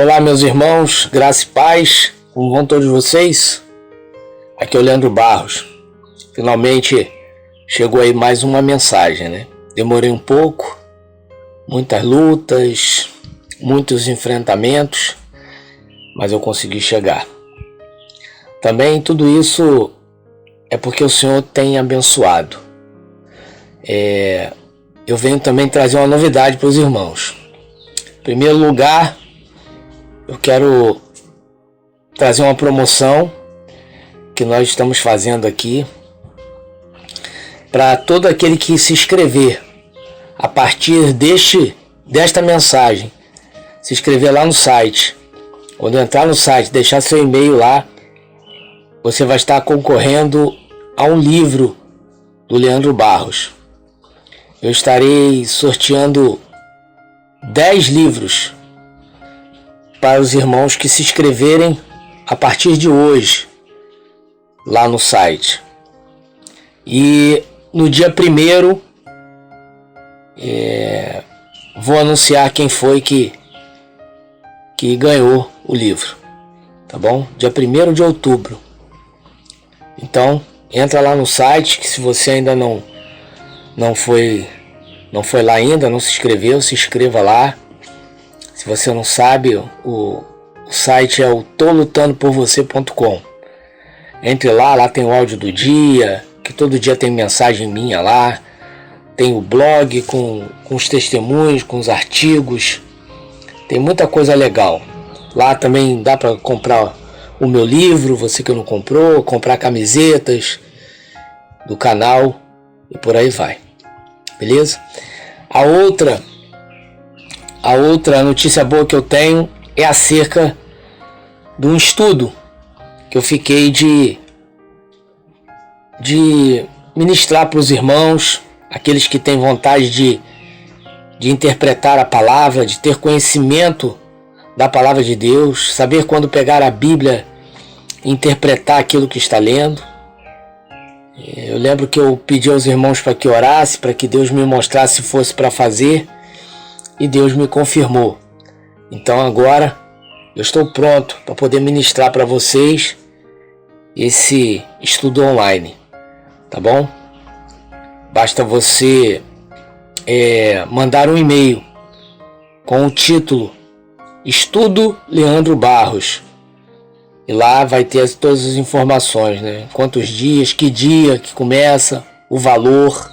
Olá, meus irmãos, graça e paz, como vão todos vocês? Aqui é o Leandro Barros. Finalmente chegou aí mais uma mensagem, né? Demorei um pouco, muitas lutas, muitos enfrentamentos, mas eu consegui chegar. Também tudo isso é porque o Senhor tem abençoado. Eu venho também trazer uma novidade para os irmãos. Em primeiro lugar, eu quero trazer uma promoção que nós estamos fazendo aqui para todo aquele que se inscrever a partir desta mensagem. Se inscrever lá no site. Quando entrar no site, deixar seu e-mail lá, você vai estar concorrendo a um livro do Leandro Barros. Eu estarei sorteando 10 livros para os irmãos que se inscreverem a partir de hoje lá no site. E no dia 1º vou anunciar quem foi que ganhou o livro, tá bom? Dia 1º de outubro. Então entra lá no site, que se você ainda não foi lá ainda, não se inscreveu, se inscreva lá. Se você não sabe, o site é o tolutandoporvocê.com. Entre lá tem o áudio do dia, que todo dia tem mensagem minha lá. Tem o blog com os testemunhos, com os artigos. Tem muita coisa legal. Lá também dá para comprar o meu livro, você que não comprou, comprar camisetas do canal e por aí vai. Beleza? A outra notícia boa que eu tenho é acerca de um estudo que eu fiquei de ministrar para os irmãos, aqueles que têm vontade de interpretar a palavra, de ter conhecimento da palavra de Deus, saber quando pegar a Bíblia e interpretar aquilo que está lendo. Eu lembro que eu pedi aos irmãos para que orasse, para que Deus me mostrasse se fosse para fazer, e Deus me confirmou. Então agora eu estou pronto para poder ministrar para vocês esse estudo online, tá bom? Basta você mandar um e-mail com o título Estudo Leandro Barros. E lá vai ter todas as informações, né? Quantos dias, que dia que começa, o valor.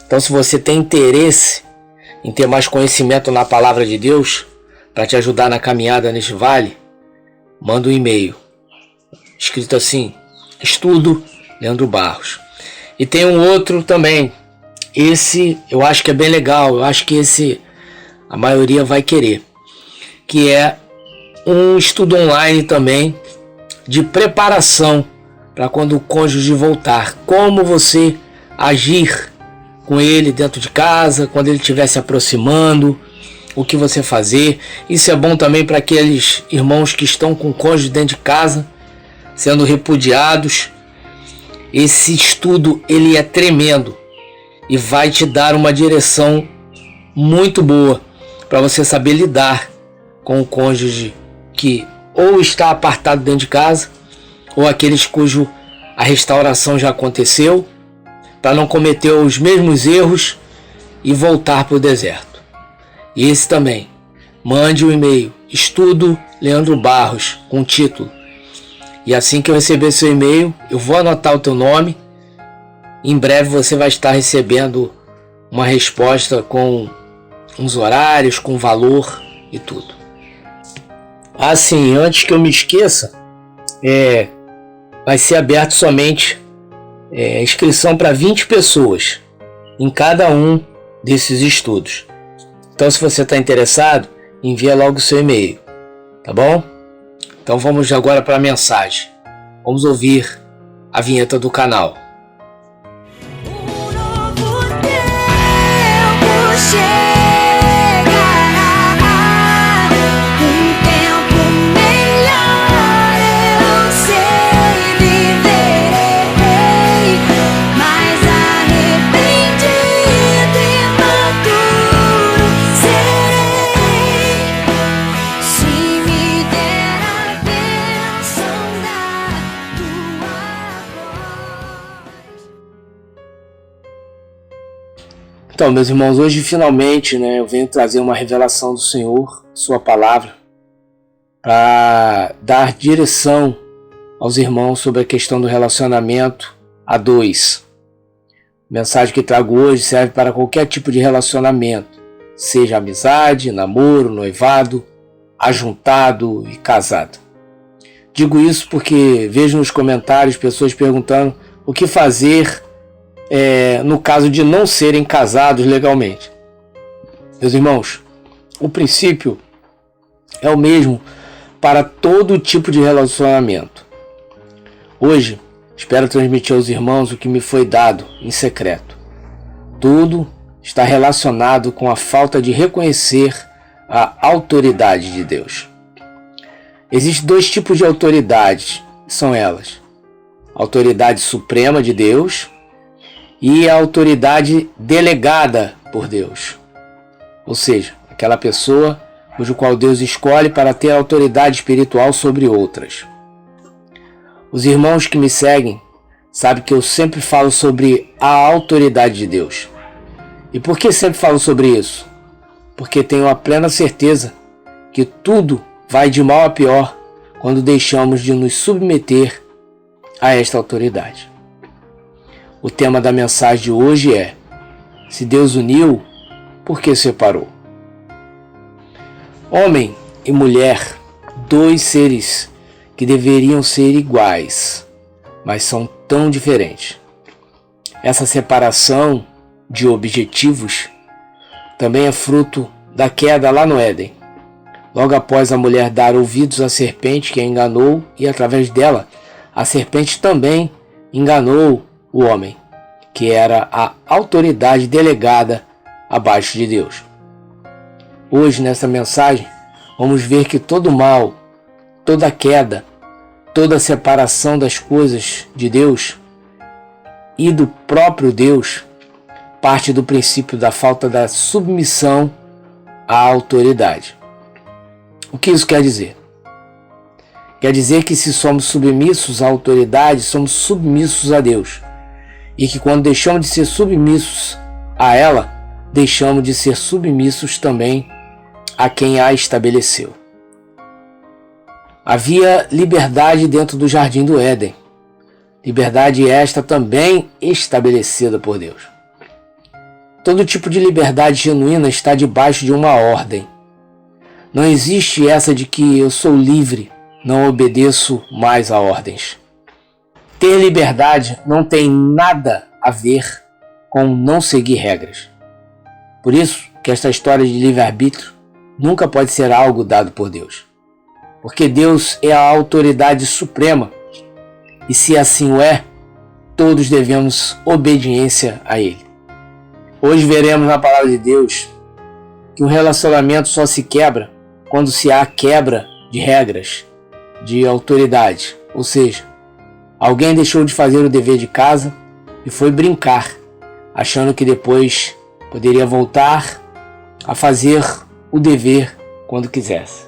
Então, se você tem interesse em ter mais conhecimento na palavra de Deus, para te ajudar na caminhada neste vale, manda um e-mail, escrito assim, Estudo Leandro Barros. E tem um outro também, esse eu acho que é bem legal, eu acho que esse a maioria vai querer, que é um estudo online também, de preparação para quando o cônjuge voltar, como você agir com ele dentro de casa, quando ele estiver se aproximando, o que você fazer. Isso é bom também para aqueles irmãos que estão com o cônjuge dentro de casa, sendo repudiados. Esse estudo ele é tremendo e vai te dar uma direção muito boa para você saber lidar com o cônjuge que ou está apartado dentro de casa, ou aqueles cujo a restauração já aconteceu, para não cometer os mesmos erros e voltar para o deserto. E esse também, mande um e-mail, Estudo Leandro Barros, com título. E assim que eu receber seu e-mail, eu vou anotar o teu nome. Em breve você vai estar recebendo uma resposta com uns horários, com valor e tudo. Assim, antes que eu me esqueça, vai ser aberto somente inscrição para 20 pessoas em cada um desses estudos. Então, se você está interessado, envia logo o seu e-mail, tá bom? Então vamos agora para a mensagem. Vamos ouvir a vinheta do canal. Se Então, meus irmãos, hoje finalmente, eu venho trazer uma revelação do Senhor, sua palavra, para dar direção aos irmãos sobre a questão do relacionamento a dois. A mensagem que trago hoje serve para qualquer tipo de relacionamento, seja amizade, namoro, noivado, ajuntado e casado. Digo isso porque vejo nos comentários pessoas perguntando o que fazer no caso de não serem casados legalmente. Meus irmãos, o princípio é o mesmo para todo tipo de relacionamento. Hoje, espero transmitir aos irmãos o que me foi dado em secreto. Tudo está relacionado com a falta de reconhecer a autoridade de Deus. Existem dois tipos de autoridade, são elas: a autoridade suprema de Deus e a autoridade delegada por Deus. Ou seja, aquela pessoa cujo qual Deus escolhe para ter autoridade espiritual sobre outras. Os irmãos que me seguem sabem que eu sempre falo sobre a autoridade de Deus. E por que sempre falo sobre isso? Porque tenho a plena certeza que tudo vai de mal a pior quando deixamos de nos submeter a esta autoridade. O tema da mensagem de hoje é: se Deus uniu, por que separou? Homem e mulher, dois seres que deveriam ser iguais, mas são tão diferentes. Essa separação de objetivos também é fruto da queda lá no Éden. Logo após a mulher dar ouvidos à serpente que a enganou, e através dela, a serpente também enganou o homem, que era a autoridade delegada abaixo de Deus. Hoje, nessa mensagem, vamos ver que todo mal, toda queda, toda separação das coisas de Deus e do próprio Deus parte do princípio da falta da submissão à autoridade. O que isso quer dizer? Quer dizer que se somos submissos à autoridade, somos submissos a Deus. E que quando deixamos de ser submissos a ela, deixamos de ser submissos também a quem a estabeleceu. Havia liberdade dentro do jardim do Éden. Liberdade esta também estabelecida por Deus. Todo tipo de liberdade genuína está debaixo de uma ordem. Não existe essa de que eu sou livre, não obedeço mais a ordens. Ter liberdade não tem nada a ver com não seguir regras. Por isso que esta história de livre-arbítrio nunca pode ser algo dado por Deus. Porque Deus é a autoridade suprema, e se assim o é, todos devemos obediência a Ele. Hoje veremos na palavra de Deus que um relacionamento só se quebra quando se há quebra de regras, de autoridade. Ou seja, alguém deixou de fazer o dever de casa e foi brincar, achando que depois poderia voltar a fazer o dever quando quisesse.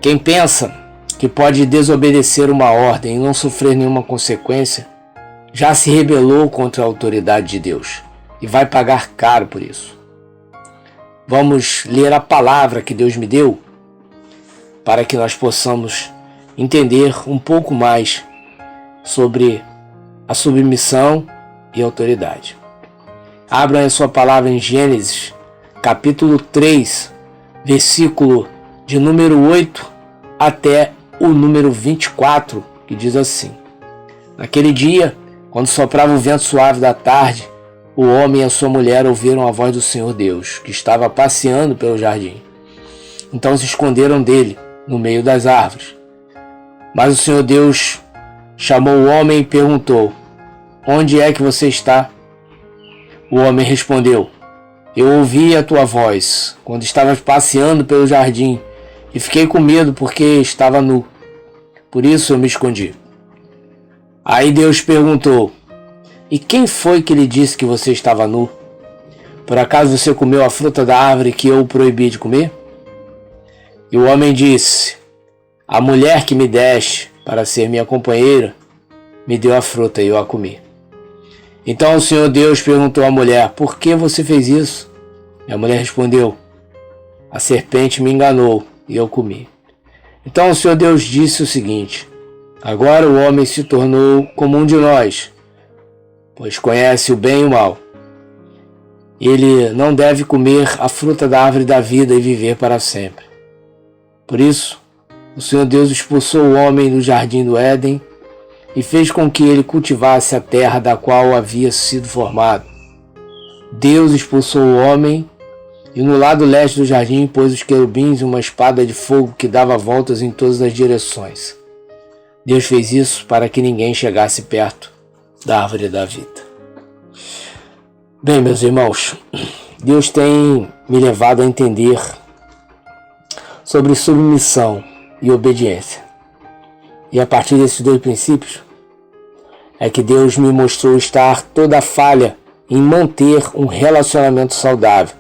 Quem pensa que pode desobedecer uma ordem e não sofrer nenhuma consequência, já se rebelou contra a autoridade de Deus e vai pagar caro por isso. Vamos ler a palavra que Deus me deu para que nós possamos entender um pouco mais sobre a submissão e autoridade. Abram a sua palavra em Gênesis, capítulo 3, versículo de número 8 até o número 24, que diz assim: Naquele dia, quando soprava o vento suave da tarde, o homem e a sua mulher ouviram a voz do Senhor Deus, que estava passeando pelo jardim. Então se esconderam dele, no meio das árvores. Mas o Senhor Deus chamou o homem e perguntou: Onde é que você está? O homem respondeu: Eu ouvi a tua voz quando estavas passeando pelo jardim e fiquei com medo porque estava nu. Por isso eu me escondi. Aí Deus perguntou: E quem foi que lhe disse que você estava nu? Por acaso você comeu a fruta da árvore que eu o proibi de comer? E o homem disse: A mulher que me deste para ser minha companheira me deu a fruta e eu a comi. Então o Senhor Deus perguntou à mulher: por que você fez isso? E a mulher respondeu: a serpente me enganou e eu comi. Então o Senhor Deus disse o seguinte: agora o homem se tornou como um de nós, pois conhece o bem e o mal. Ele não deve comer a fruta da árvore da vida e viver para sempre. Por isso, o Senhor Deus expulsou o homem do jardim do Éden e fez com que ele cultivasse a terra da qual havia sido formado. Deus expulsou o homem e no lado leste do jardim pôs os querubins e uma espada de fogo que dava voltas em todas as direções. Deus fez isso para que ninguém chegasse perto da árvore da vida. Bem, meus irmãos, Deus tem me levado a entender sobre submissão e obediência. E a partir desses dois princípios é que Deus me mostrou estar toda a falha em manter um relacionamento saudável,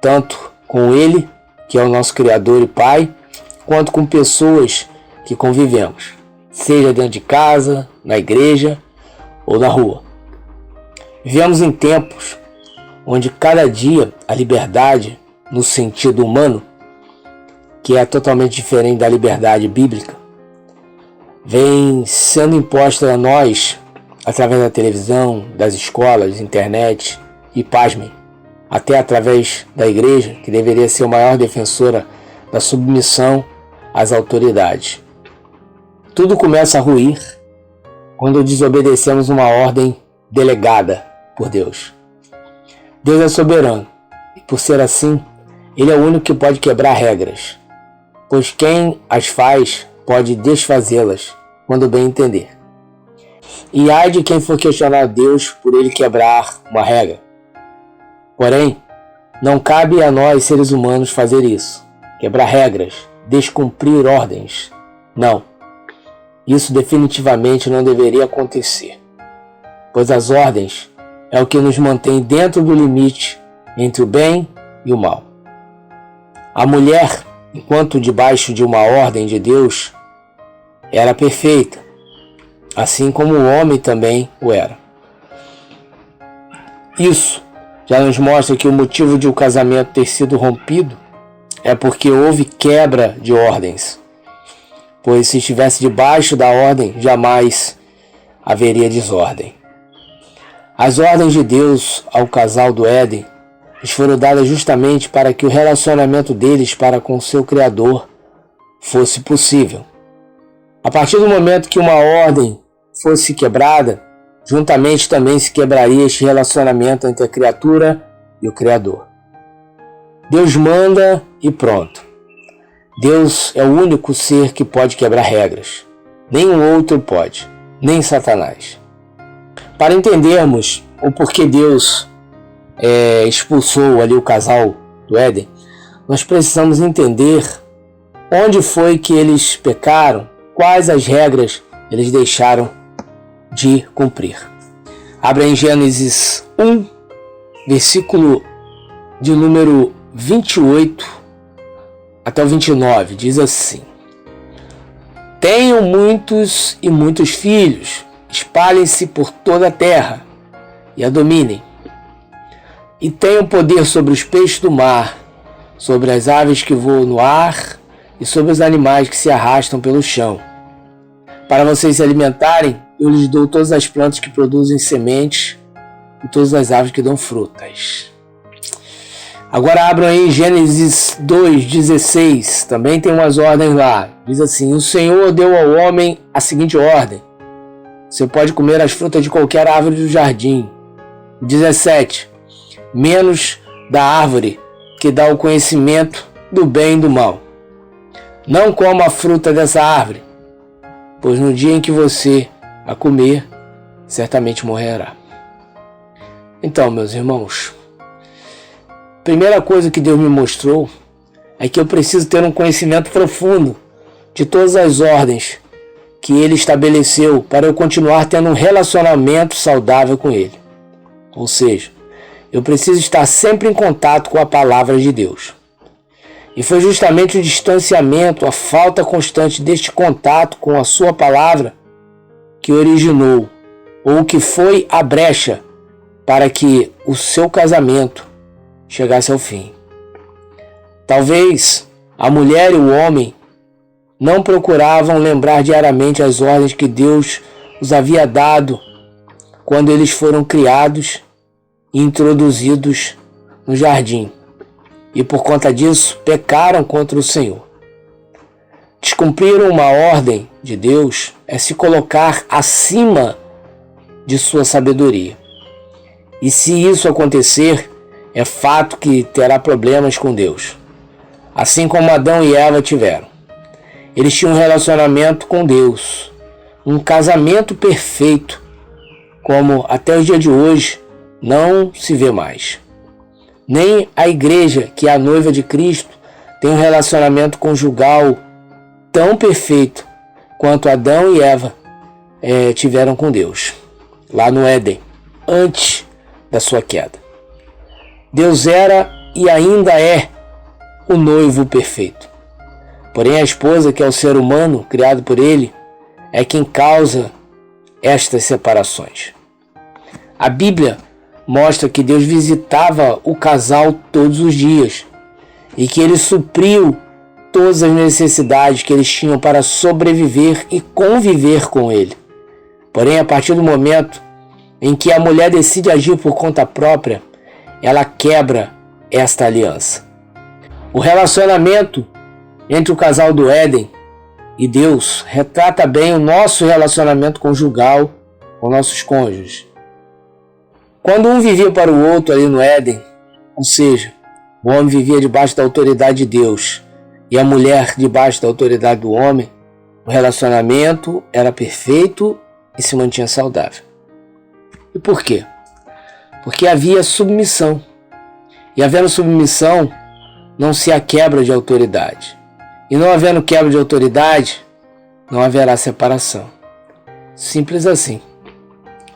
tanto com Ele, que é o nosso Criador e Pai, quanto com pessoas que convivemos, seja dentro de casa, na igreja ou na rua. Vivemos em tempos onde cada dia a liberdade, no sentido humano, que é totalmente diferente da liberdade bíblica, vem sendo imposta a nós através da televisão, das escolas, internet e, pasmem, até através da igreja, que deveria ser a maior defensora da submissão às autoridades. Tudo começa a ruir quando desobedecemos uma ordem delegada por Deus. Deus é soberano e, por ser assim, Ele é o único que pode quebrar regras, pois quem as faz pode desfazê-las quando bem entender. E ai de quem for questionar a Deus por Ele quebrar uma regra. Porém, não cabe a nós, seres humanos, fazer isso, quebrar regras, descumprir ordens. Não, isso definitivamente não deveria acontecer, pois as ordens é o que nos mantém dentro do limite entre o bem e o mal. A mulher, enquanto debaixo de uma ordem de Deus, era perfeita, assim como o homem também o era. Isso já nos mostra que o motivo de o casamento ter sido rompido é porque houve quebra de ordens, pois se estivesse debaixo da ordem, jamais haveria desordem. As ordens de Deus ao casal do Éden lhes foram dadas justamente para que o relacionamento deles para com seu Criador fosse possível. A partir do momento que uma ordem fosse quebrada, juntamente também se quebraria este relacionamento entre a criatura e o Criador. Deus manda e pronto. Deus é o único ser que pode quebrar regras. Nenhum outro pode, nem Satanás. Para entendermos o porquê Deus expulsou ali o casal do Éden, nós precisamos entender onde foi que eles pecaram, quais as regras eles deixaram de cumprir. Abra em Gênesis 1, versículo de número 28 até o 29, diz assim: tenham muitos e muitos filhos, espalhem-se por toda a terra e a dominem. E tenham poder sobre os peixes do mar, sobre as aves que voam no ar e sobre os animais que se arrastam pelo chão. Para vocês se alimentarem, eu lhes dou todas as plantas que produzem sementes e todas as aves que dão frutas. Agora abram aí Gênesis 2:16, também tem umas ordens lá. Diz assim: o Senhor deu ao homem a seguinte ordem: você pode comer as frutas de qualquer árvore do jardim. 17. Menos da árvore que dá o conhecimento do bem e do mal. Não coma a fruta dessa árvore, pois no dia em que você a comer, certamente morrerá. Então, meus irmãos, a primeira coisa que Deus me mostrou é que eu preciso ter um conhecimento profundo de todas as ordens que Ele estabeleceu para eu continuar tendo um relacionamento saudável com Ele. Ou seja, eu preciso estar sempre em contato com a palavra de Deus. E foi justamente o distanciamento, a falta constante deste contato com a sua palavra que originou ou que foi a brecha para que o seu casamento chegasse ao fim. Talvez a mulher e o homem não procuravam lembrar diariamente as ordens que Deus os havia dado quando eles foram criados e introduzidos no jardim, e por conta disso pecaram contra o Senhor. Descumprir uma ordem de Deus é se colocar acima de sua sabedoria. E se isso acontecer, é fato que terá problemas com Deus, assim como Adão e Eva tiveram. Eles tinham um relacionamento com Deus, um casamento perfeito, como até o dia de hoje não se vê mais. Nem a igreja, que é a noiva de Cristo, tem um relacionamento conjugal tão perfeito quanto Adão e Eva tiveram com Deus, lá no Éden, antes da sua queda. Deus era e ainda é o noivo perfeito. Porém, a esposa, que é o ser humano criado por ele, é quem causa estas separações. A Bíblia mostra que Deus visitava o casal todos os dias e que ele supriu todas as necessidades que eles tinham para sobreviver e conviver com ele. Porém, a partir do momento em que a mulher decide agir por conta própria, ela quebra esta aliança. O relacionamento entre o casal do Éden e Deus retrata bem o nosso relacionamento conjugal com nossos cônjuges. Quando um vivia para o outro ali no Éden, ou seja, o homem vivia debaixo da autoridade de Deus e a mulher debaixo da autoridade do homem, o relacionamento era perfeito e se mantinha saudável. E por quê? Porque havia submissão. E havendo submissão, não se há quebra de autoridade. E não havendo quebra de autoridade, não haverá separação. Simples assim.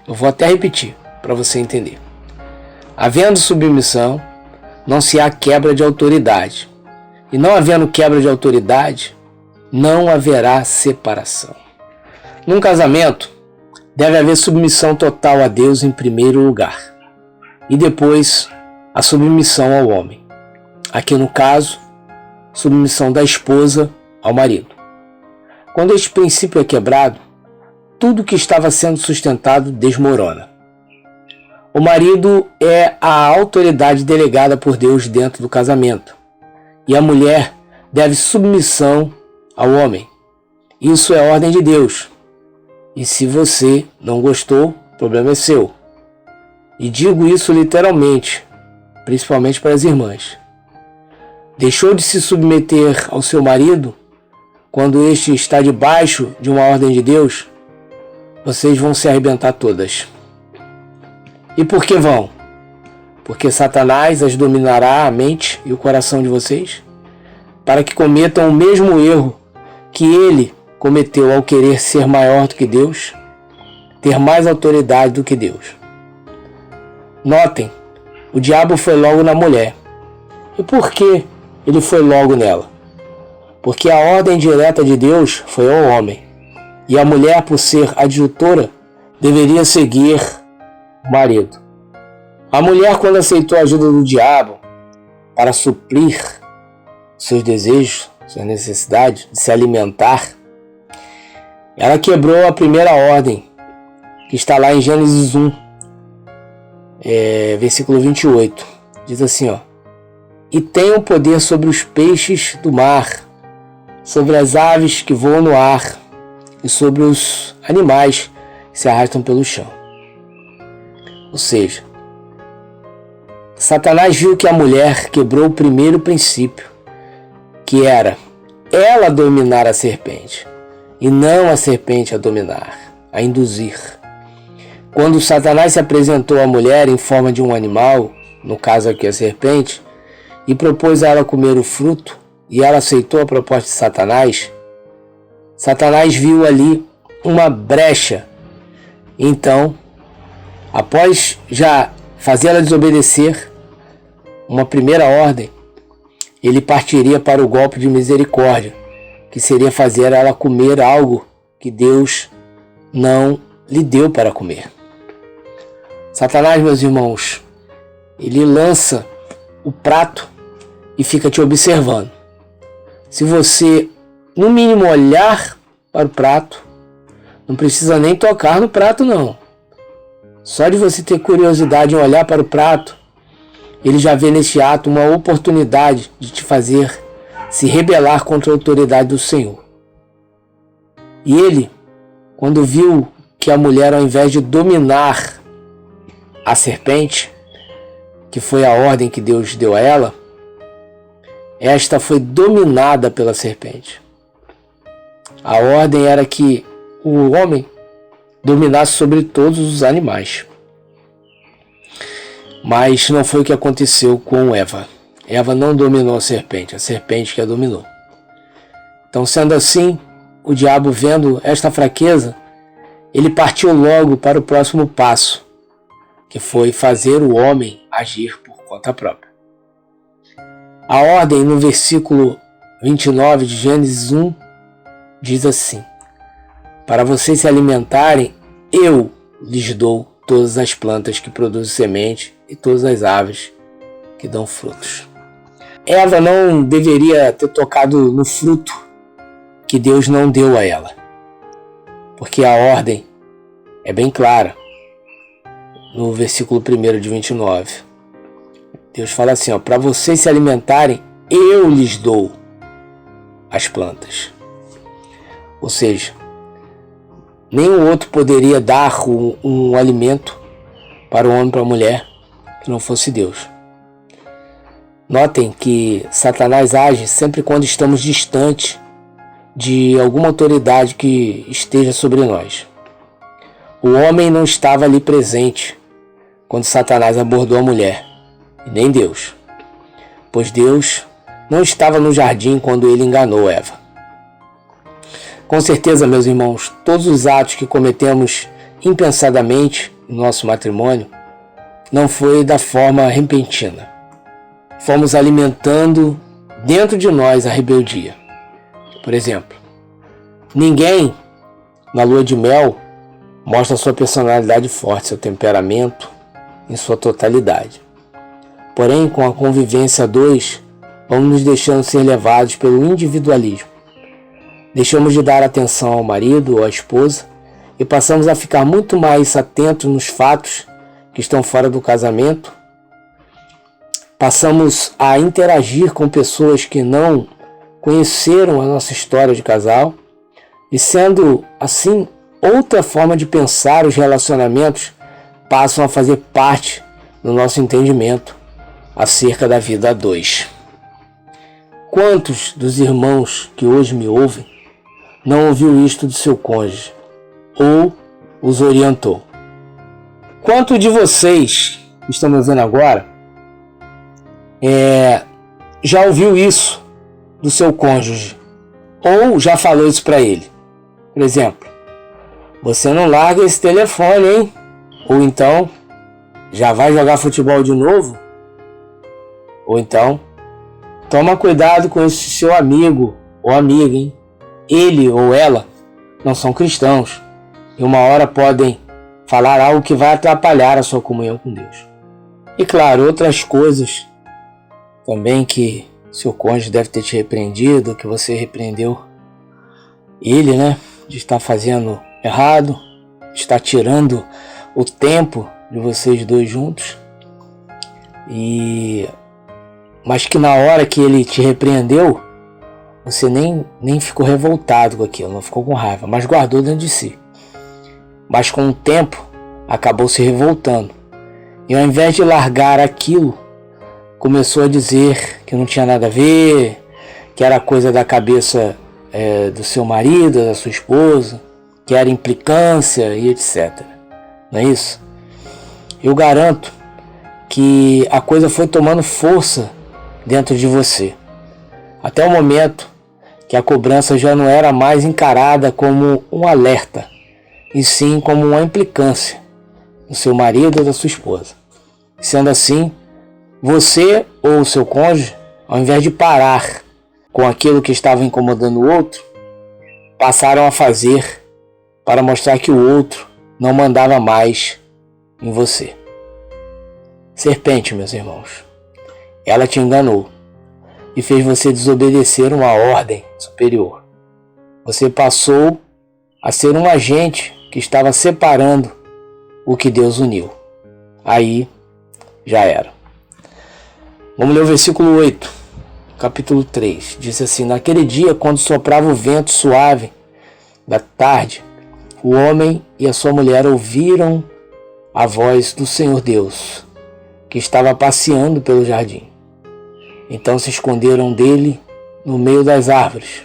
Eu vou até repetir para você entender. Havendo submissão, não se há quebra de autoridade. E não havendo quebra de autoridade, não haverá separação. Num casamento, deve haver submissão total a Deus em primeiro lugar. E depois, a submissão ao homem. Aqui no caso, submissão da esposa ao marido. Quando este princípio é quebrado, tudo que estava sendo sustentado desmorona. O marido é a autoridade delegada por Deus dentro do casamento. E a mulher deve submissão ao homem. Isso é ordem de Deus. E se você não gostou, o problema é seu. E digo isso literalmente, principalmente para as irmãs. Deixou de se submeter ao seu marido quando este está debaixo de uma ordem de Deus? Vocês vão se arrebentar todas. E por que vão? Porque Satanás as dominará a mente e o coração de vocês para que cometam o mesmo erro que ele cometeu ao querer ser maior do que Deus, ter mais autoridade do que Deus. Notem, o diabo foi logo na mulher. E por que ele foi logo nela? Porque a ordem direta de Deus foi ao homem. E a mulher, por ser adjutora, deveria seguir o marido. A mulher, quando aceitou a ajuda do diabo para suprir seus desejos, suas necessidades de se alimentar, ela quebrou a primeira ordem, que está lá em Gênesis 1, versículo 28. Diz assim, e tem o poder sobre os peixes do mar, sobre as aves que voam no ar e sobre os animais que se arrastam pelo chão. Ou seja, Satanás viu que a mulher quebrou o primeiro princípio, que era ela dominar a serpente, e não a serpente a dominar, a induzir. Quando Satanás se apresentou à mulher em forma de um animal, no caso aqui a serpente, e propôs a ela comer o fruto, e ela aceitou a proposta de Satanás, Satanás viu ali uma brecha. Então, após já fazê-la desobedecer uma primeira ordem, ele partiria para o golpe de misericórdia, que seria fazer ela comer algo que Deus não lhe deu para comer. Satanás, meus irmãos, ele lança o prato e fica te observando. Se você, no mínimo, olhar para o prato, não precisa nem tocar no prato, não. Só de você ter curiosidade em olhar para o prato, ele já vê nesse ato uma oportunidade de te fazer se rebelar contra a autoridade do Senhor. E ele, quando viu que a mulher, ao invés de dominar a serpente, que foi a ordem que Deus deu a ela, esta foi dominada pela serpente. A ordem era que o homem dominasse sobre todos os animais. Mas não foi o que aconteceu com Eva. Eva não dominou a serpente que a dominou. Então, sendo assim, o diabo, vendo esta fraqueza, ele partiu logo para o próximo passo, que foi fazer o homem agir por conta própria. A ordem no versículo 29 de Gênesis 1 diz assim: para vocês se alimentarem, eu lhes dou todas as plantas que produzem semente e todas as aves que dão frutos. Eva não deveria ter tocado no fruto que Deus não deu a ela, porque a ordem é bem clara. No versículo 1 de 29, Deus fala assim: para vocês se alimentarem, eu lhes dou as plantas. Ou seja, nenhum outro poderia dar um alimento para o homem e para a mulher que não fosse Deus. Notem que Satanás age sempre quando estamos distantes de alguma autoridade que esteja sobre nós. O homem não estava ali presente quando Satanás abordou a mulher, e nem Deus, pois Deus não estava no jardim quando ele enganou Eva. Com certeza, meus irmãos, todos os atos que cometemos impensadamente no nosso matrimônio não foi da forma repentina. Fomos alimentando dentro de nós a rebeldia. Por exemplo, ninguém na lua de mel mostra sua personalidade forte, seu temperamento em sua totalidade. Porém, com a convivência a dois, vamos nos deixando ser levados pelo individualismo. Deixamos de dar atenção ao marido ou à esposa e passamos a ficar muito mais atentos nos fatos que estão fora do casamento. Passamos a interagir com pessoas que não conheceram a nossa história de casal e, sendo assim, outra forma de pensar os relacionamentos passam a fazer parte do nosso entendimento acerca da vida a dois. Quantos dos irmãos que hoje me ouvem não ouviu isto do seu cônjuge ou os orientou? Quanto de vocês que estão me ouvindo agora já ouviu isso do seu cônjuge ou já falou isso para ele? Por exemplo, você não larga esse telefone, hein? Ou então, já vai jogar futebol de novo? Ou então, toma cuidado com esse seu amigo ou amiga, hein? Ele ou ela não são cristãos e uma hora podem falar algo que vai atrapalhar a sua comunhão com Deus. E claro, outras coisas também que seu cônjuge deve ter te repreendido, que você repreendeu ele, de estar fazendo errado, está tirando o tempo de vocês dois juntos, mas que na hora que ele te repreendeu, você nem ficou revoltado com aquilo, não ficou com raiva, mas guardou dentro de si. Mas com o tempo, acabou se revoltando. E ao invés de largar aquilo, começou a dizer que não tinha nada a ver, que era coisa da cabeça do seu marido, da sua esposa, que era implicância e etc. Não é isso? Eu garanto que a coisa foi tomando força dentro de você, até o momento que a cobrança já não era mais encarada como um alerta, e sim como uma implicância do seu marido ou da sua esposa. Sendo assim, você ou o seu cônjuge, ao invés de parar com aquilo que estava incomodando o outro, passaram a fazer para mostrar que o outro não mandava mais em você. Serpente, meus irmãos, ela te enganou e fez você desobedecer uma ordem superior. Você passou a ser um agente que estava separando o que Deus uniu. Aí já era. Vamos ler o versículo 8, capítulo 3. Diz assim: naquele dia, quando soprava o vento suave da tarde, o homem e a sua mulher ouviram a voz do Senhor Deus, que estava passeando pelo jardim. Então se esconderam dele no meio das árvores.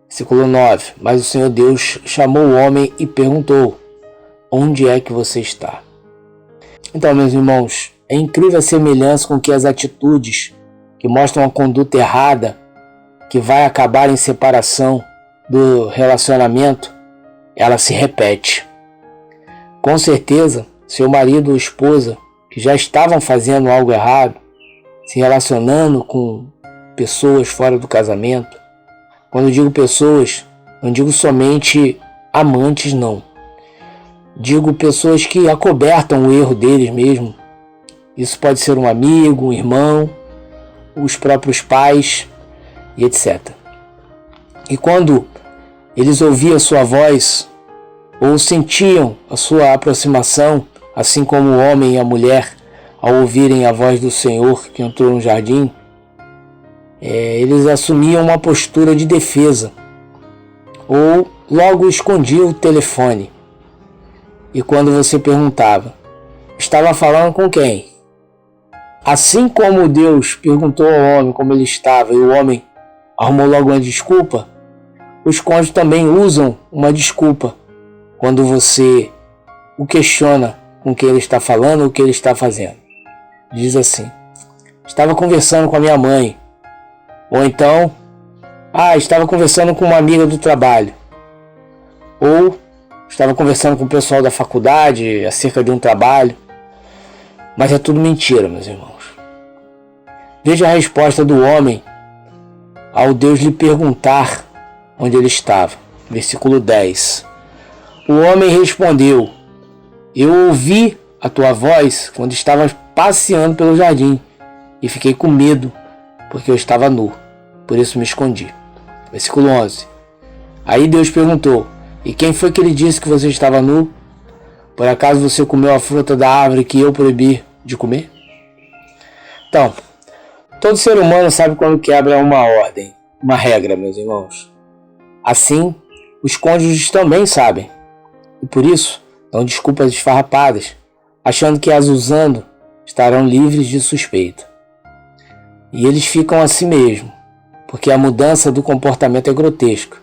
Versículo 9. Mas o Senhor Deus chamou o homem e perguntou: onde é que você está? Então, meus irmãos, é incrível a semelhança com que as atitudes que mostram a conduta errada, que vai acabar em separação do relacionamento, ela se repete. Com certeza, seu marido ou esposa que já estavam fazendo algo errado, se relacionando com pessoas fora do casamento. Quando eu digo pessoas, não digo somente amantes, não. Digo pessoas que acobertam o erro deles mesmo. Isso pode ser um amigo, um irmão, os próprios pais e etc. E quando eles ouviam a sua voz ou sentiam a sua aproximação, assim como o homem e a mulher, ao ouvirem a voz do Senhor que entrou no jardim, eles assumiam uma postura de defesa ou logo escondiam o telefone. E quando você perguntava, estava falando com quem? Assim como Deus perguntou ao homem como ele estava e o homem arrumou logo uma desculpa, os cônjuges também usam uma desculpa quando você o questiona com quem ele está falando ou o que ele está fazendo. Diz assim: estava conversando com a minha mãe. Ou então, estava conversando com uma amiga do trabalho. Ou estava conversando com o pessoal da faculdade acerca de um trabalho. Mas é tudo mentira, meus irmãos. Veja a resposta do homem ao Deus lhe perguntar onde ele estava. Versículo 10. O homem respondeu: eu ouvi a tua voz quando estavas passeando pelo jardim e fiquei com medo porque eu estava nu, por isso me escondi. Versículo 11. Aí Deus perguntou: e quem foi que lhe disse que você estava nu? Por acaso você comeu a fruta da árvore que eu proibi de comer? Então, todo ser humano sabe quando quebra uma ordem, uma regra, meus irmãos. Assim, os cônjuges também sabem. E por isso, dão desculpas esfarrapadas, achando que as usando estarão livres de suspeita. E eles ficam assim mesmo, porque a mudança do comportamento é grotesca.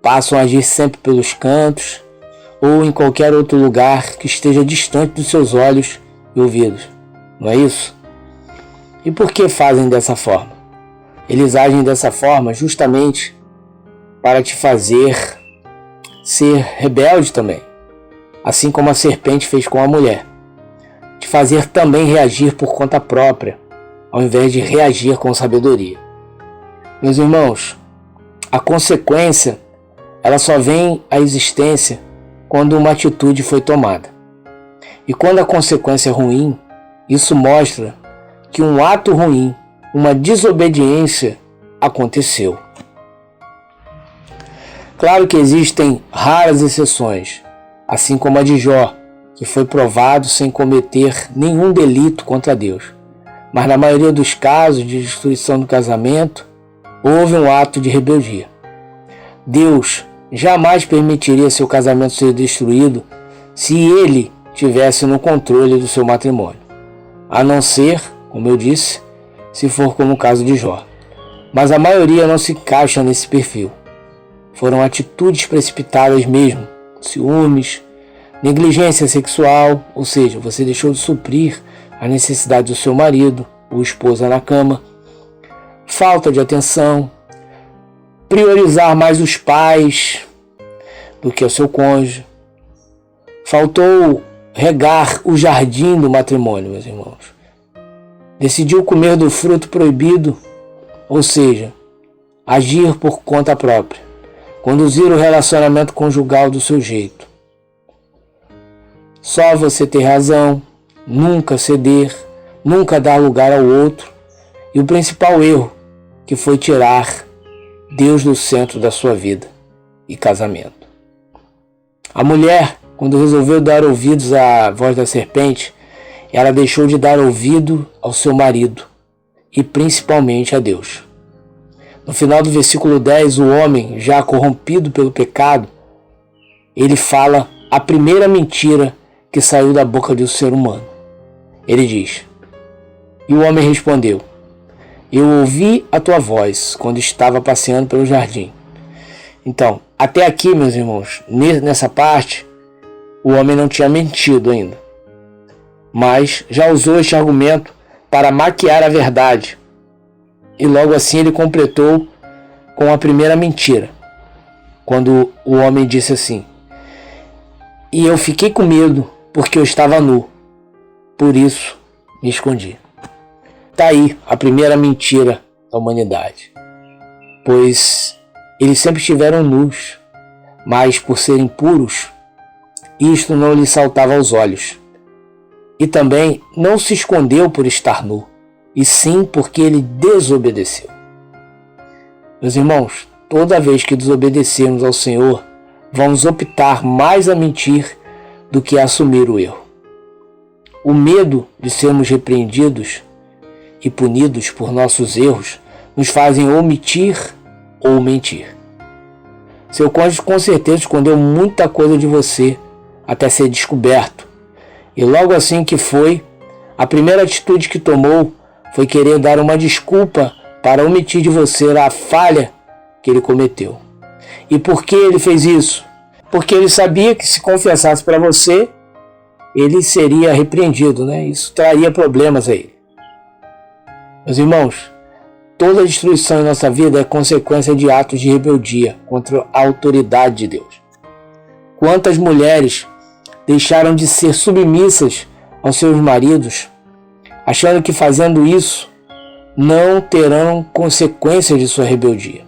Passam a agir sempre pelos cantos ou em qualquer outro lugar que esteja distante dos seus olhos e ouvidos. Não é isso? E por que fazem dessa forma? Eles agem dessa forma justamente para te fazer ser rebelde também, assim como a serpente fez com a mulher. Te fazer também reagir por conta própria, ao invés de reagir com sabedoria. Meus irmãos, a consequência, ela só vem à existência quando uma atitude foi tomada. E quando a consequência é ruim, isso mostra que um ato ruim, uma desobediência aconteceu. Claro que existem raras exceções, assim como a de Jó, que foi provado sem cometer nenhum delito contra Deus. Mas na maioria dos casos de destruição do casamento, houve um ato de rebeldia. Deus jamais permitiria seu casamento ser destruído se ele tivesse no controle do seu matrimônio, a não ser, como eu disse, se for como o caso de Jó. Mas a maioria não se encaixa nesse perfil. Foram atitudes precipitadas mesmo, ciúmes, negligência sexual, ou seja, você deixou de suprir a necessidade do seu marido ou esposa na cama, falta de atenção, priorizar mais os pais do que o seu cônjuge, faltou regar o jardim do matrimônio, meus irmãos, decidiu comer do fruto proibido, ou seja, agir por conta própria, conduzir o relacionamento conjugal do seu jeito. Só você ter razão, nunca ceder, nunca dar lugar ao outro, e o principal erro, que foi tirar Deus do centro da sua vida e casamento. A mulher, quando resolveu dar ouvidos à voz da serpente, ela deixou de dar ouvido ao seu marido e principalmente a Deus. No final do versículo 10, o homem, já corrompido pelo pecado, ele fala a primeira mentira que saiu da boca de um ser humano. Ele diz: "E o homem respondeu: Eu ouvi a tua voz quando estava passeando pelo jardim." Então, até aqui, meus irmãos, nessa parte, o homem não tinha mentido ainda, mas já usou este argumento para maquiar a verdade. E logo assim ele completou com a primeira mentira, quando o homem disse assim: "E eu fiquei com medo porque eu estava nu, por isso me escondi." Está aí a primeira mentira da humanidade, pois eles sempre estiveram nus, mas por serem puros, isto não lhe saltava aos olhos. E também não se escondeu por estar nu, e sim porque ele desobedeceu. Meus irmãos, toda vez que desobedecermos ao Senhor, vamos optar mais a mentir do que a assumir o erro. O medo de sermos repreendidos e punidos por nossos erros nos fazem omitir ou mentir. Seu cônjuge com certeza escondeu muita coisa de você até ser descoberto. E logo assim que foi, a primeira atitude que tomou foi querer dar uma desculpa para omitir de você a falha que ele cometeu. E por que ele fez isso? Porque ele sabia que se confessasse para você, ele seria repreendido, né? Isso traria problemas a ele. Meus irmãos, toda destruição em nossa vida é consequência de atos de rebeldia contra a autoridade de Deus. Quantas mulheres deixaram de ser submissas aos seus maridos, achando que fazendo isso não terão consequências de sua rebeldia?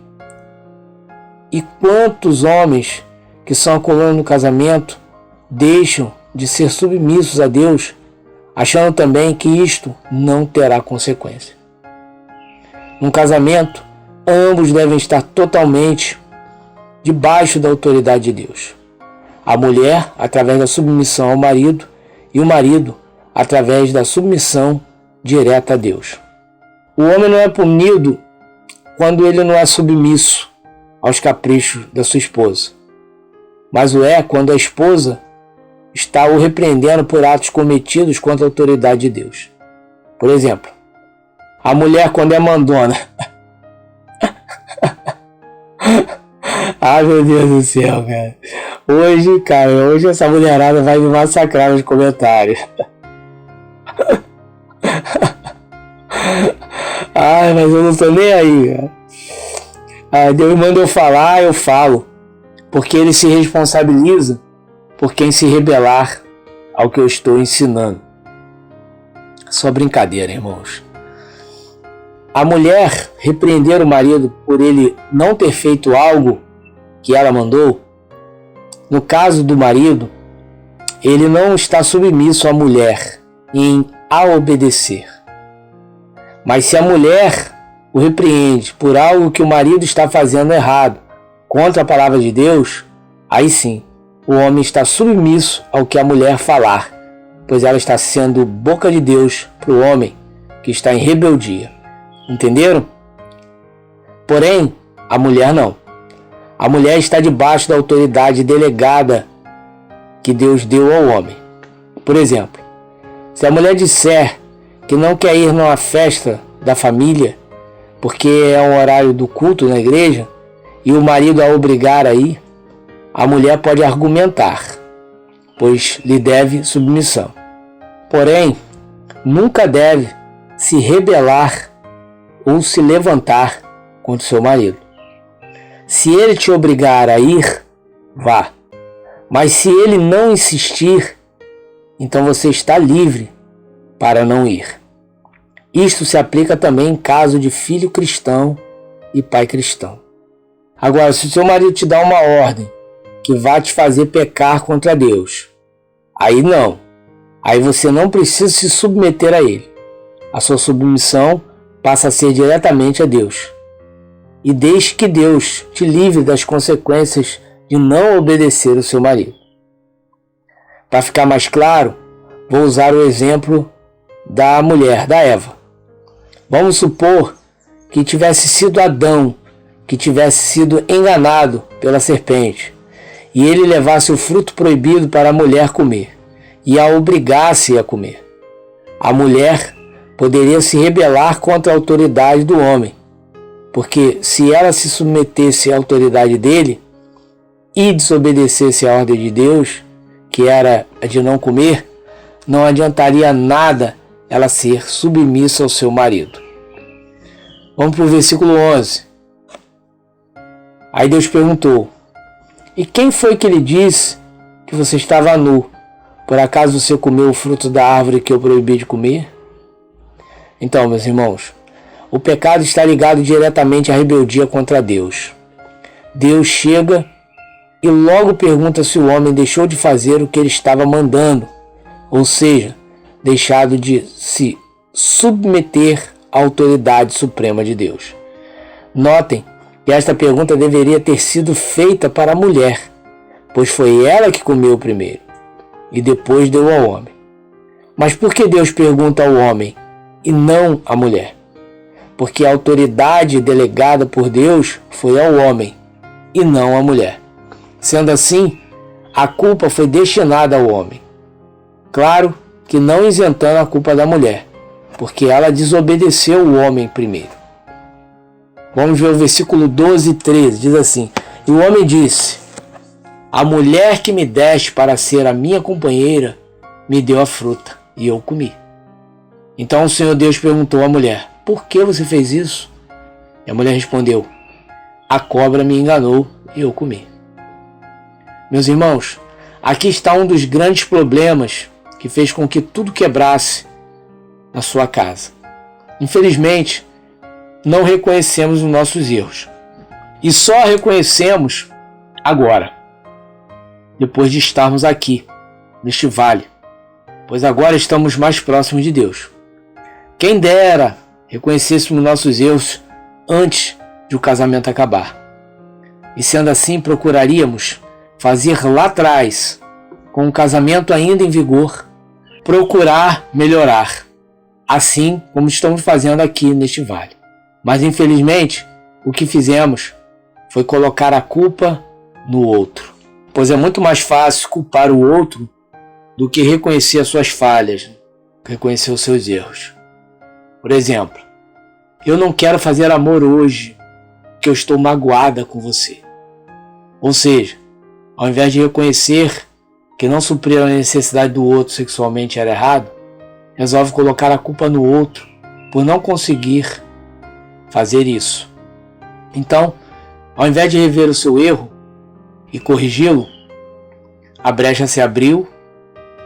E quantos homens que são a coluna no casamento deixam de ser submissos a Deus, achando também que isto não terá consequência? Num casamento, ambos devem estar totalmente debaixo da autoridade de Deus. A mulher, através da submissão ao marido, e o marido, através da submissão direta a Deus. O homem não é punido quando ele não é submisso aos caprichos da sua esposa, mas o é quando a esposa está o repreendendo por atos cometidos contra a autoridade de Deus. Por exemplo, a mulher quando é mandona. Ai, meu Deus do céu, cara. Hoje essa mulherada vai me massacrar nos comentários. Ai, mas eu não tô nem aí, cara. Deus manda eu falar, eu falo. Porque ele se responsabiliza por quem se rebelar ao que eu estou ensinando. Só brincadeira, irmãos. A mulher repreender o marido por ele não ter feito algo que ela mandou, no caso do marido, ele não está submisso à mulher em a obedecer. Mas se a mulher o repreende por algo que o marido está fazendo errado, contra a palavra de Deus, aí sim, o homem está submisso ao que a mulher falar, pois ela está sendo boca de Deus para o homem que está em rebeldia. Entenderam? Porém, a mulher não. A mulher está debaixo da autoridade delegada que Deus deu ao homem. Por exemplo, se a mulher disser que não quer ir numa festa da família, porque é um horário do culto na igreja, e o marido a obrigar a ir, a mulher pode argumentar, pois lhe deve submissão. Porém, nunca deve se rebelar ou se levantar contra o seu marido. Se ele te obrigar a ir, vá. Mas se ele não insistir, então você está livre para não ir. Isto se aplica também em caso de filho cristão e pai cristão. Agora, se o seu marido te dá uma ordem que vai te fazer pecar contra Deus, aí não. Aí você não precisa se submeter a ele. a sua submissão passa a ser diretamente a Deus. E deixe que Deus te livre das consequências de não obedecer ao seu marido. Para ficar mais claro, vou usar o exemplo da mulher, da Eva. Vamos supor que tivesse sido Adão, que tivesse sido enganado pela serpente, e ele levasse o fruto proibido para a mulher comer, e a obrigasse a comer. A mulher poderia se rebelar contra a autoridade do homem, porque se ela se submetesse à autoridade dele e desobedecesse à ordem de Deus, que era a de não comer, não adiantaria nada ela ser submissa ao seu marido. Vamos para o versículo 11. Aí Deus perguntou: e quem foi que lhe disse que você estava nu? Por acaso você comeu o fruto da árvore que eu proibi de comer? Então, meus irmãos, o pecado está ligado diretamente à rebeldia contra Deus. Deus chega e logo pergunta se o homem deixou de fazer o que ele estava mandando, ou seja, deixado de se submeter à autoridade suprema de Deus. Notem que esta pergunta deveria ter sido feita para a mulher, pois foi ela que comeu primeiro e depois deu ao homem. Mas por que Deus pergunta ao homem e não à mulher? Porque a autoridade delegada por Deus foi ao homem e não à mulher. Sendo assim, a culpa foi destinada ao homem. Claro que não isentando a culpa da mulher, porque ela desobedeceu o homem primeiro. Vamos ver o versículo 12 e 13, diz assim: e o homem disse: a mulher que me deste para ser a minha companheira me deu a fruta, e eu comi. Então o Senhor Deus perguntou à mulher: por que você fez isso? E a mulher respondeu: a cobra me enganou e eu comi. Meus irmãos, aqui está um dos grandes problemas que fez com que tudo quebrasse na sua casa. Infelizmente, não reconhecemos os nossos erros. E só reconhecemos agora, depois de estarmos aqui, neste vale, pois agora estamos mais próximos de Deus. Quem dera reconhecêssemos nossos erros antes de o casamento acabar. E sendo assim, procuraríamos fazer lá atrás, com o casamento ainda em vigor, procurar melhorar, assim como estamos fazendo aqui neste vale. Mas infelizmente, o que fizemos foi colocar a culpa no outro, pois é muito mais fácil culpar o outro do que reconhecer as suas falhas, reconhecer os seus erros. Por exemplo, eu não quero fazer amor hoje, porque eu estou magoada com você. Ou seja, ao invés de reconhecer que não suprir a necessidade do outro sexualmente era errado, resolve colocar a culpa no outro por não conseguir fazer isso. Então, ao invés de rever o seu erro e corrigi-lo, a brecha se abriu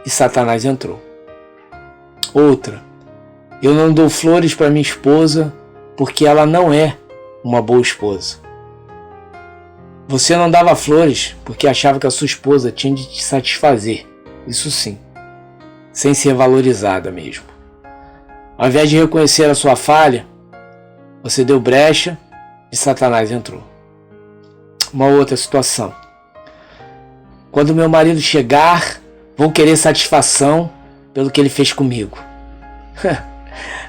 e Satanás entrou. Outra, eu não dou flores para minha esposa porque ela não é uma boa esposa. Você não dava flores porque achava que a sua esposa tinha de te satisfazer, isso sim, sem ser valorizada mesmo. Ao invés de reconhecer a sua falha, você deu brecha e Satanás entrou. Uma outra situação. Quando meu marido chegar, vou querer satisfação pelo que ele fez comigo.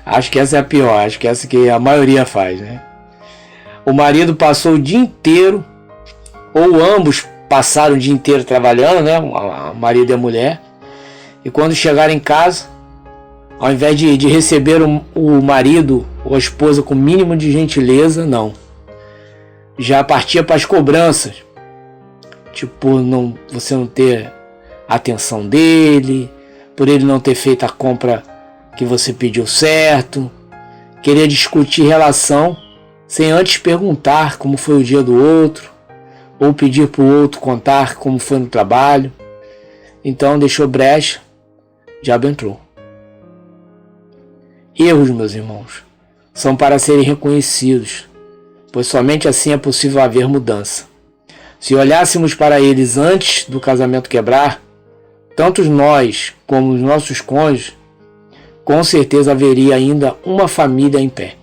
Acho que essa é a pior, acho que essa que a maioria faz, né? O marido passou o dia inteiro, ou ambos passaram o dia inteiro trabalhando, né? O marido e a mulher. E quando chegaram em casa, ao invés de receber o marido ou a esposa com o mínimo de gentileza, não. Já partia para as cobranças. Tipo, você não ter a atenção dele, por ele não ter feito a compra que você pediu certo, querer discutir relação sem antes perguntar como foi o dia do outro, ou pedir para o outro contar como foi no trabalho. Então deixou brecha, o diabo entrou. Erros, meus irmãos, são para serem reconhecidos, pois somente assim é possível haver mudança. Se olhássemos para eles antes do casamento quebrar, tanto nós como os nossos cônjuges, com certeza haveria ainda uma família em pé.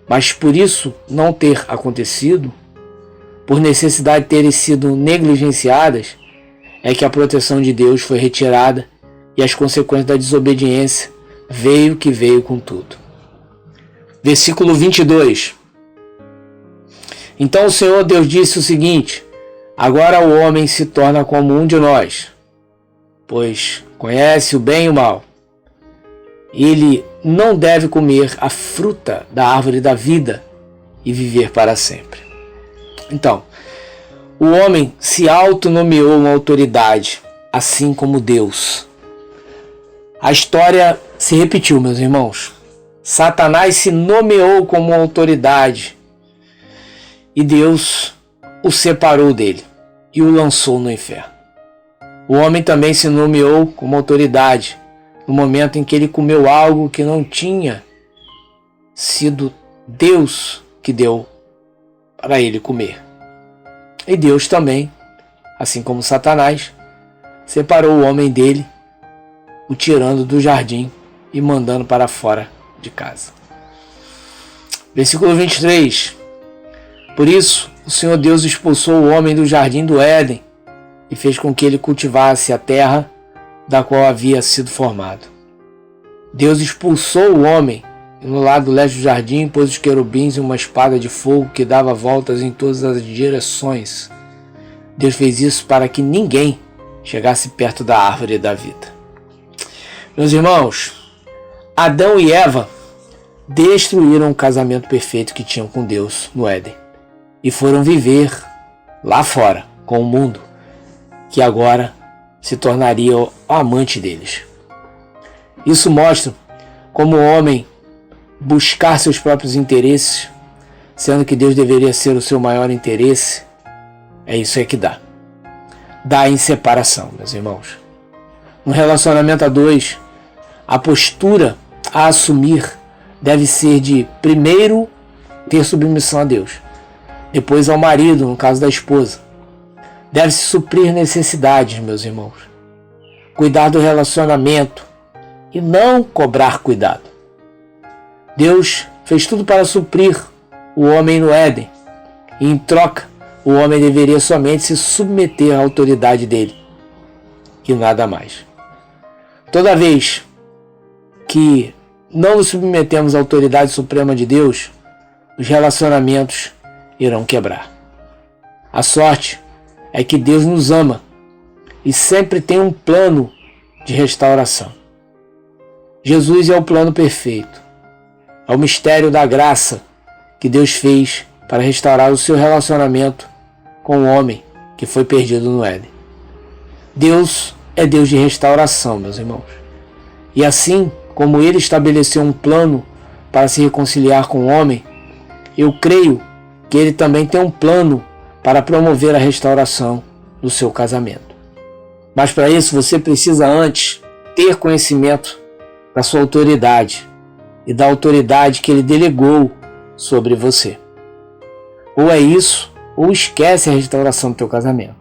Mas por isso não ter acontecido, por necessidade de terem sido negligenciadas, é que a proteção de Deus foi retirada e as consequências da desobediência veio que veio com tudo. Versículo 22. Então o Senhor Deus disse o seguinte: agora o homem se torna como um de nós, pois conhece o bem e o mal. Ele não deve comer a fruta da árvore da vida e viver para sempre. Então, o homem se autonomeou uma autoridade, assim como Deus. A história se repetiu, meus irmãos. Satanás se nomeou como uma autoridade e Deus o separou dele e o lançou no inferno. O homem também se nomeou como autoridade no momento em que ele comeu algo que não tinha sido Deus que deu para ele comer. E Deus também, assim como Satanás, separou o homem dele, o tirando do jardim e mandando para fora de casa. Versículo 23. Por isso, o Senhor Deus expulsou o homem do jardim do Éden e fez com que ele cultivasse a terra da qual havia sido formado. Deus expulsou o homem e no lado leste do jardim pôs os querubins e uma espada de fogo que dava voltas em todas as direções. Deus fez isso para que ninguém chegasse perto da árvore da vida. Meus irmãos, Adão e Eva destruíram o casamento perfeito que tinham com Deus no Éden e foram viver lá fora com o mundo, que agora se tornaria o amante deles. Isso mostra como o homem buscar seus próprios interesses, sendo que Deus deveria ser o seu maior interesse. É isso aí que dá. Dá em separação, meus irmãos. No relacionamento a dois, a postura a assumir deve ser de, primeiro, ter submissão a Deus, depois ao marido, no caso da esposa. Deve-se suprir necessidades, meus irmãos. Cuidar do relacionamento e não cobrar cuidado. Deus fez tudo para suprir o homem no Éden. E em troca, o homem deveria somente se submeter à autoridade dele. E nada mais. Toda vez que não nos submetemos à autoridade suprema de Deus, os relacionamentos irão quebrar. A sorte é que Deus nos ama e sempre tem um plano de restauração. Jesus é o plano perfeito. É o mistério da graça que Deus fez para restaurar o seu relacionamento com o homem que foi perdido no Éden. Deus é Deus de restauração, meus irmãos. E assim como Ele estabeleceu um plano para se reconciliar com o homem, eu creio que Ele também tem um plano para promover a restauração do seu casamento. Mas para isso você precisa antes ter conhecimento da sua autoridade e da autoridade que Ele delegou sobre você. Ou é isso, ou esquece a restauração do teu casamento.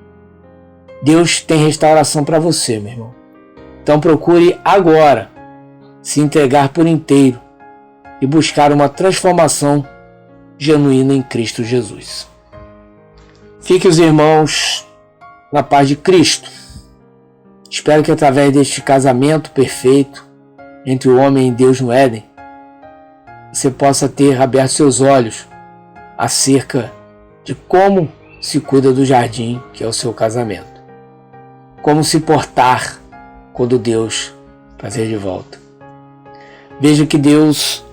Deus tem restauração para você, meu irmão. Então procure agora se entregar por inteiro e buscar uma transformação genuína em Cristo Jesus. Fiquem os irmãos na paz de Cristo. Espero que através deste casamento perfeito entre o homem e Deus no Éden, você possa ter aberto seus olhos acerca de como se cuida do jardim que é o seu casamento. Como se portar quando Deus trazer de volta. Veja que Deus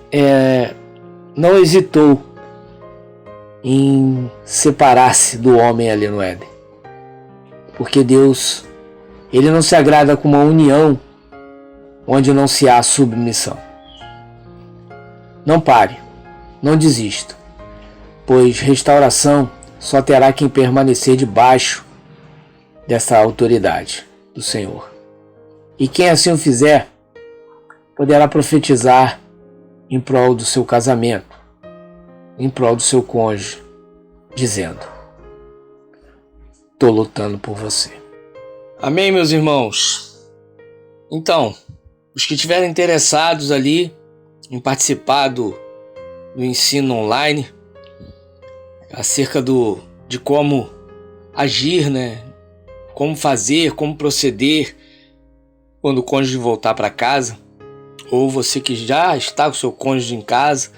não hesitou em separar-se do homem ali no Éden. Porque Deus, Ele não se agrada com uma união onde não se há submissão. Não pare, não desista, pois restauração só terá quem permanecer debaixo dessa autoridade do Senhor. E quem assim o fizer, poderá profetizar em prol do seu casamento, em prol do seu cônjuge, dizendo: estou lutando por você. Amém, meus irmãos? Então, Os que estiverem interessados ali em participar do ensino online, acerca de como agir, né? Como fazer, como proceder quando o cônjuge voltar para casa, ou você que já está com o seu cônjuge em casa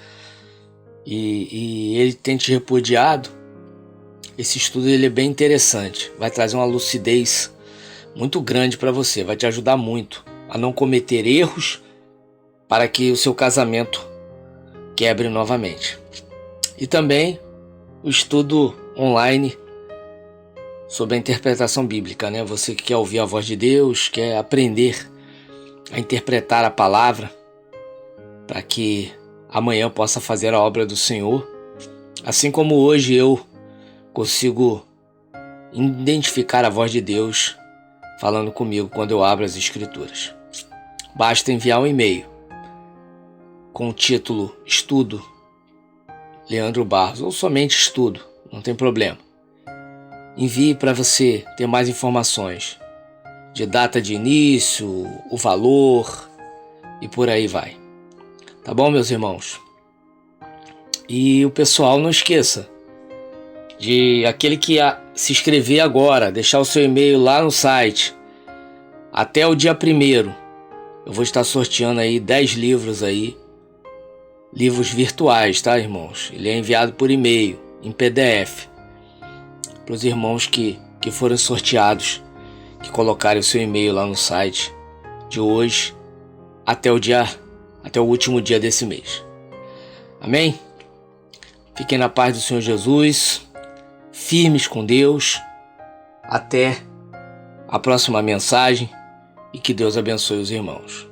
e ele tem te repudiado. Esse estudo ele é bem interessante, vai trazer uma lucidez muito grande para você, vai te ajudar muito a não cometer erros para que o seu casamento quebre novamente. E também o estudo online sobre a interpretação bíblica, né? Você que quer ouvir a voz de Deus, quer aprender a interpretar a palavra para que amanhã possa fazer a obra do Senhor, assim como hoje eu consigo identificar a voz de Deus falando comigo quando eu abro as Escrituras. Basta enviar um e-mail com o título Estudo Leandro Barros, ou somente Estudo, não tem problema. Envie para você ter mais informações de data de início, o valor e por aí vai. Tá bom, meus irmãos? E o pessoal, não esqueça de aquele que se inscrever agora, deixar o seu e-mail lá no site. Até o dia 1º, eu vou estar sorteando aí 10 livros aí. Livros virtuais, tá, irmãos? Ele é enviado por e-mail, em PDF. Para os irmãos que foram sorteados, que colocarem o seu e-mail lá no site de hoje até o último dia desse mês. Amém? Fiquem na paz do Senhor Jesus, firmes com Deus. Até a próxima mensagem e que Deus abençoe os irmãos.